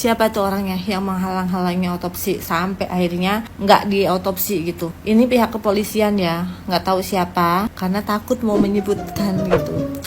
siapa tuh orangnya yang menghalang-halangi otopsi sampai akhirnya nggak diotopsi gitu. Ini pihak kepolisian ya, nggak tahu siapa karena takut mau menyebutkan gitu.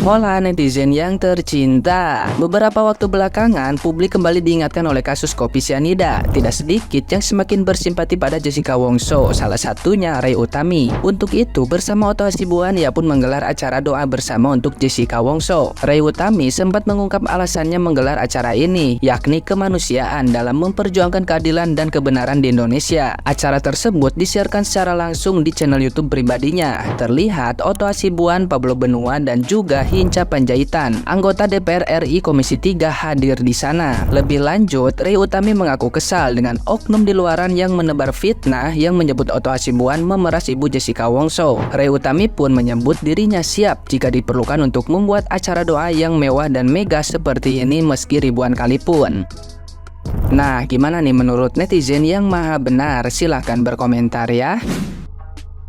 Hola netizen yang tercinta. Beberapa waktu belakangan, publik kembali diingatkan oleh kasus kopi sianida. Tidak sedikit yang semakin bersimpati pada Jessica Wongso, salah satunya Ray Utami. Untuk itu, bersama Otto Hasibuan, ia pun menggelar acara doa bersama untuk Jessica Wongso. Ray Utami sempat mengungkap alasannya menggelar acara ini, yakni kemanusiaan dalam memperjuangkan keadilan dan kebenaran di Indonesia. Acara tersebut disiarkan secara langsung di channel YouTube pribadinya. Terlihat Otto Hasibuan, Pablo Benua, dan juga Hinca Panjaitan, anggota DPR RI Komisi 3 hadir di sana. Lebih lanjut, Ray Utami mengaku kesal dengan oknum di luaran yang menebar fitnah yang menyebut Otto Hasibuan memeras ibu Jessica Wongso. Ray Utami pun menyebut dirinya siap jika diperlukan untuk membuat acara doa yang mewah dan mega seperti ini meski ribuan kali pun. Nah, gimana nih menurut netizen yang maha benar? Silahkan berkomentar ya.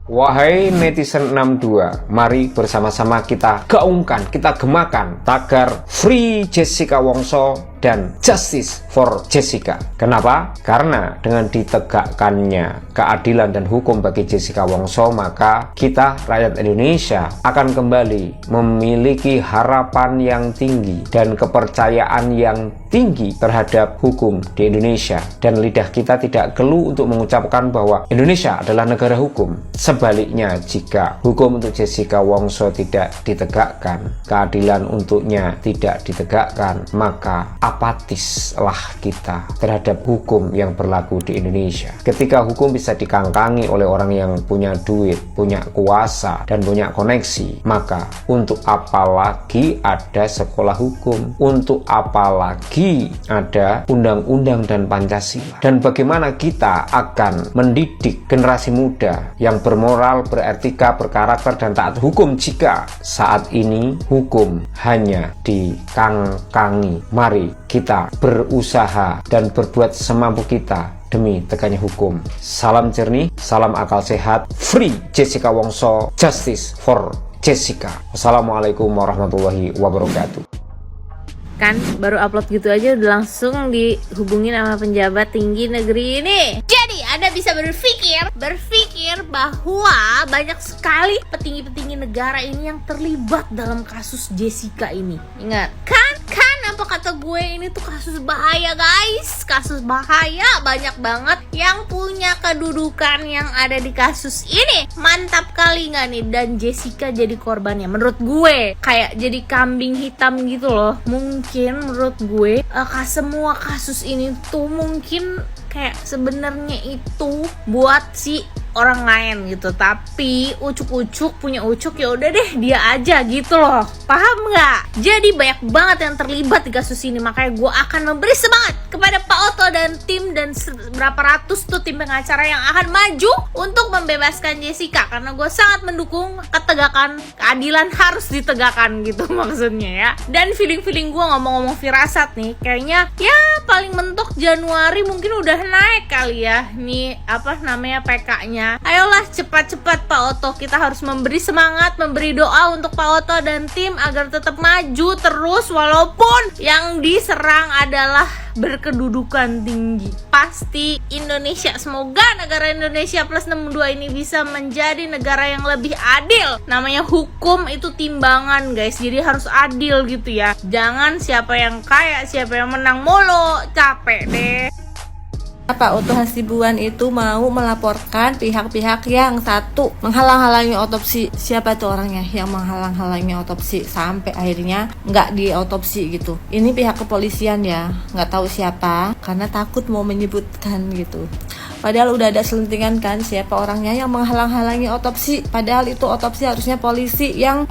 Wahai netizen 62, mari bersama-sama kita gaungkan, kita gemakan tagar Free Jessica Wongso dan Justice for Jessica. Kenapa? Karena dengan ditegakkannya keadilan dan hukum bagi Jessica Wongso, maka kita rakyat Indonesia akan kembali memiliki harapan yang tinggi dan kepercayaan yang tinggi terhadap hukum di Indonesia, dan lidah kita tidak keluh untuk mengucapkan bahwa Indonesia adalah negara hukum. Sebaliknya, jika hukum untuk Jessica Wongso tidak ditegakkan, keadilan untuknya tidak ditegakkan, maka apatislah kita terhadap hukum yang berlaku di Indonesia. Ketika hukum bisa dikangkangi oleh orang yang punya duit, punya kuasa, dan punya koneksi, maka untuk apa lagi ada sekolah hukum? Untuk apa lagi ada undang-undang dan Pancasila? Dan bagaimana kita akan mendidik generasi muda yang bermoral, beretika, berkarakter, dan taat hukum jika saat ini hukum hanya dikangkangi? Mari kita berusaha dan berbuat semampu kita demi tegaknya hukum. Salam jernih, salam akal sehat, Free Jessica Wongso, Justice for Jessica. Wassalamualaikum warahmatullahi wabarakatuh. Kan baru upload gitu aja udah langsung dihubungin sama penjabat tinggi negeri ini. Jadi Anda bisa berpikir bahwa banyak sekali petinggi-petinggi negara ini yang terlibat dalam kasus Jessica ini. Ingat, kan apa kata gue, ini tuh kasus bahaya guys, kasus bahaya, banyak banget yang punya kedudukan yang ada di kasus ini. Mantap kali nggak nih? Dan Jessica jadi korbannya. Menurut gue kayak jadi kambing hitam gitu loh. Mungkin menurut gue semua kasus ini tuh mungkin kayak sebenarnya itu buat si orang lain gitu, tapi ucuk-ucuk punya ucuk, ya udah deh dia aja gitu loh, paham nggak? Jadi banyak banget yang terlibat di kasus ini, makanya gue akan memberi semangat kepada Pak Otto dan tim dan berapa ratus tuh tim pengacara yang akan maju untuk membebaskan Jessica, karena gue sangat mendukung ketegakan keadilan harus ditegakkan gitu maksudnya ya. Dan feeling gue ngomong-ngomong firasat nih, kayaknya ya paling mentok Januari mungkin udah naik kali ya nih apa namanya PK-nya. Ayolah cepat-cepat Pak Otto, kita harus memberi semangat, memberi doa untuk Pak Otto dan tim agar tetap maju terus walaupun yang diserang adalah berkedudukan tinggi. Pasti Indonesia, semoga negara Indonesia plus 62 ini bisa menjadi negara yang lebih adil. Namanya hukum itu timbangan guys, jadi harus adil gitu ya. Jangan siapa yang kaya, siapa yang menang mulu, capek deh. Pak Otto Hasibuan itu mau melaporkan pihak-pihak yang satu menghalang-halangi otopsi. Siapa tuh orangnya yang menghalang-halangi otopsi sampai akhirnya nggak diotopsi gitu. Ini pihak kepolisian ya, nggak tahu siapa karena takut mau menyebutkan gitu. Padahal udah ada selentingan kan siapa orangnya yang menghalang-halangi otopsi. Padahal itu otopsi harusnya polisi yang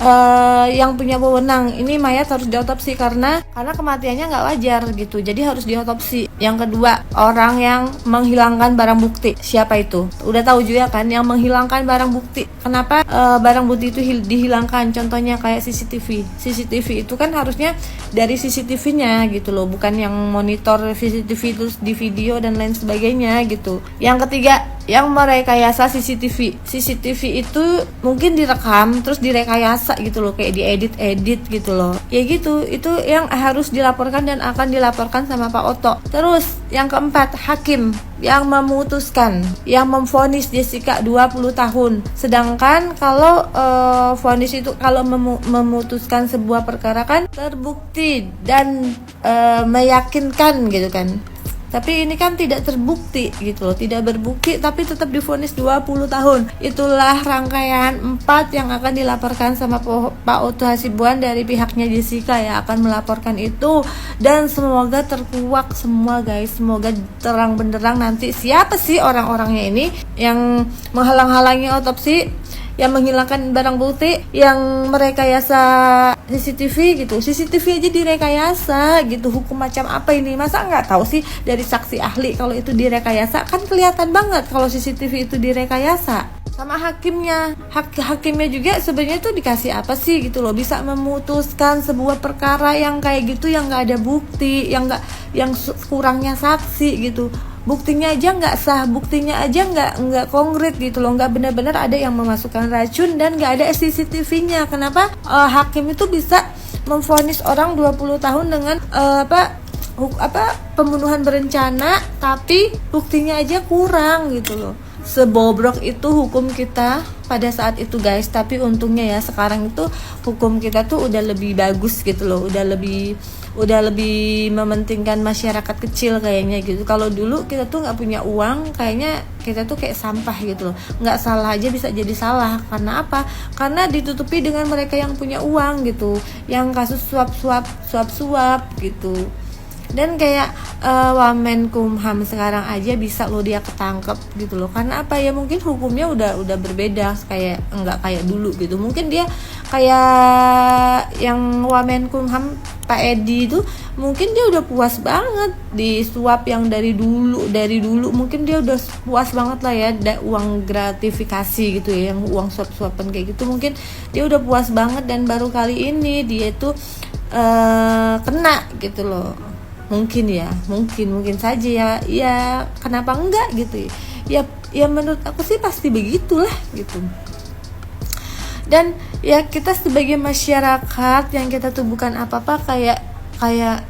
punya wewenang. Ini mayat harus diotopsi karena kematiannya nggak wajar gitu. Jadi harus diotopsi. Yang kedua, orang yang menghilangkan barang bukti. Siapa itu? Udah tahu juga kan yang menghilangkan barang bukti. Kenapa barang bukti itu dihilangkan? Contohnya kayak CCTV. CCTV itu kan harusnya dari CCTV-nya gitu loh, bukan yang monitor CCTV terus di video dan lain sebagainya gitu. Yang ketiga, yang merekayasa CCTV. CCTV itu mungkin direkam terus direkayasa gitu loh, kayak diedit gitu loh. Ya gitu, itu yang harus dilaporkan dan akan dilaporkan sama Pak Oto. Terus yang keempat, hakim yang memutuskan, yang memvonis Jessica 20 tahun. Sedangkan kalau vonis itu kalau memutuskan sebuah perkara kan terbukti dan meyakinkan gitu kan. Tapi ini kan tidak terbukti gitu loh, tidak berbukti tapi tetap divonis 20 tahun. Itulah rangkaian 4 yang akan dilaporkan sama Pak Oto Hasibuan dari pihaknya Jessica ya, akan melaporkan itu. Dan semoga terkuak semua guys, semoga terang benderang nanti siapa sih orang-orangnya ini yang menghalang-halangi otopsi, yang menghilangkan barang bukti, yang merekayasa CCTV gitu. CCTV aja direkayasa gitu, hukum macam apa ini? Masa nggak tahu sih dari saksi ahli kalau itu direkayasa? Kan kelihatan banget kalau CCTV itu direkayasa. Sama hakimnya, hakimnya juga sebenarnya tuh dikasih apa sih gitu loh, bisa memutuskan sebuah perkara yang kayak gitu, yang nggak ada bukti, yang kurangnya saksi gitu. Buktinya aja nggak sah, buktinya aja nggak konkret gitu loh, nggak benar-benar ada yang memasukkan racun dan nggak ada CCTV-nya. Kenapa hakim itu bisa memvonis orang 20 tahun dengan pembunuhan berencana tapi buktinya aja kurang gitu loh. Sebobrok itu hukum kita pada saat itu guys, tapi untungnya ya sekarang itu hukum kita tuh udah lebih bagus gitu loh, udah lebih mementingkan masyarakat kecil kayaknya gitu. Kalau dulu kita tuh nggak punya uang, kayaknya kita tuh kayak sampah gitu loh, nggak salah aja bisa jadi salah. Karena apa? Karena ditutupi dengan mereka yang punya uang gitu, yang kasus suap gitu. Dan kayak Wamenkumham sekarang aja bisa lo dia ketangkep gitu loh. Karena apa ya, mungkin hukumnya udah berbeda, kayak nggak kayak dulu gitu. Mungkin dia kayak yang Wamenkumham Pak Edi itu mungkin dia udah puas banget di suap yang dari dulu mungkin dia udah puas banget lah ya, ada uang gratifikasi gitu ya, yang uang suap-suapan kayak gitu, mungkin dia udah puas banget dan baru kali ini dia tuh kena gitu loh. Mungkin saja ya kenapa enggak gitu ya menurut aku sih pasti begitulah gitu. Dan ya kita sebagai masyarakat yang kita tuh bukan apa-apa, kayak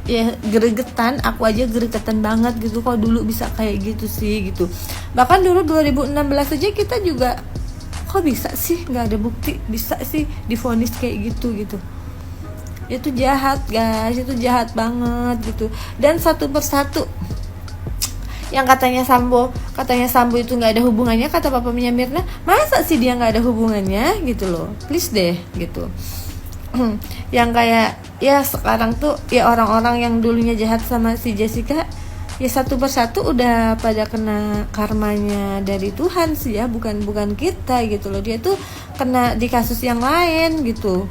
ya gregetan, aku aja gregetan banget gitu kok dulu bisa kayak gitu sih gitu. Bahkan dulu 2016 aja kita juga kok bisa sih nggak ada bukti, bisa sih divonis kayak gitu. Itu jahat guys, itu jahat banget gitu. Dan satu persatu yang katanya Sambo itu nggak ada hubungannya, kata papanya Mirna, masa sih dia nggak ada hubungannya gitu loh, please deh gitu. Yang kayak ya sekarang tuh ya orang-orang yang dulunya jahat sama si Jessica ya satu persatu udah pada kena karmanya dari Tuhan sih ya, bukan kita gitu loh. Dia tuh kena di kasus yang lain gitu.